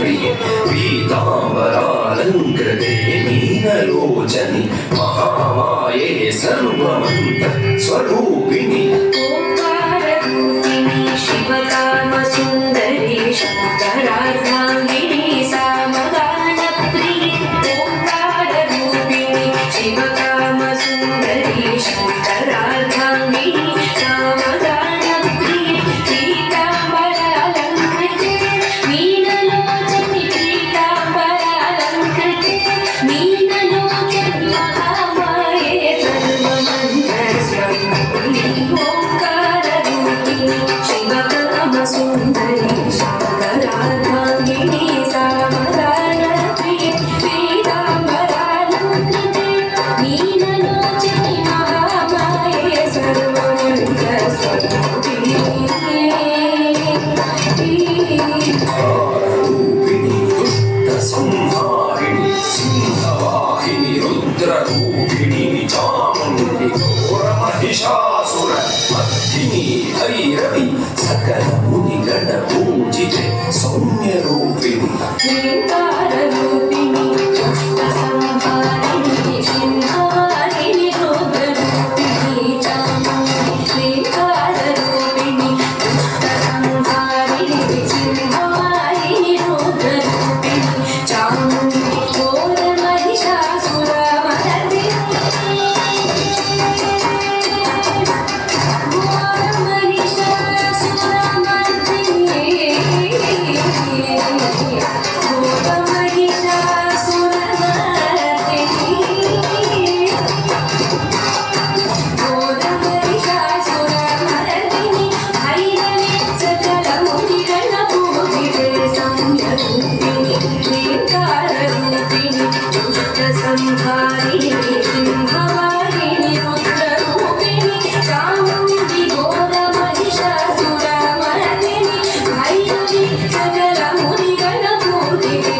प्रिये पीताम्बरालङ्कृते मीनलोचनि महामाये सर्वमन्तस्वरूपिणि ओङ्काररूपिणि शिवकामसुन्दरी शङ्करार्धाङ्गिनी सामगानप्रिये ओङ्काररूपिणि शिवकामसुन्दरी शङ्करार्धाङ्गिनी सामगानप्रिये पीताम्बरालङ्कृते मीनलोचनि पीताम्बरालङ्कृते मीनलोचनि महामाये सर्वमन्तस्वरूपिणि ओङ्काररूपिणि शिवकामसुन्दरी शङ्करार्धाङ्गिनी सामगानप्रिये पीताम्बरालङ्कृते मीनलोचनि महामाये सर्वमन्तस्वरूपिणि रूपिणि दुष्टसंहारिणि सिंहवाहिनि रुद्ररूपिणि चामुण्डि घोरमहिषासुरमर्दिनि भैरवि सकलमुनिगणपूजिते सौम्यरूपिणि ह्रीङ्काररूपिणि दुष्टसंहारिणि सिंहवाहिनि रुद्ररूपिणि चामुण्डि ह्रीङ्काररूपिणि दुष्टसंहारिणि सिंहवाहिनि रुद्ररूपिणि चामुण्डि घोरमहिषासुरमर्दिनि संहारिणि सिंहवाहिनि रुद्ररूपिणि चामुण्डि घोरमहिषासुरमर्दिनि भैरवि सकलमुनिगणपूजिते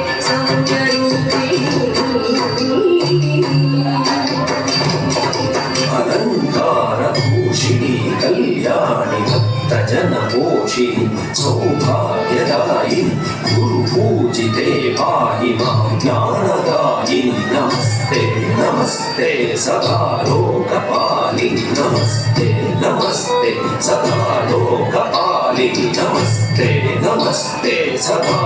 अलङ्कारभूषिणि कल्याणि भक्तजनपोषिणि सौभाग्यदायिनि गुरुपूजिते पाहि मां ज्ञानदायिनि नमस्ते नमस्ते सदा लोकपालिनि नमस्ते नमस्ते सदा लोकपालिनि नमस्ते नमस्ते सदा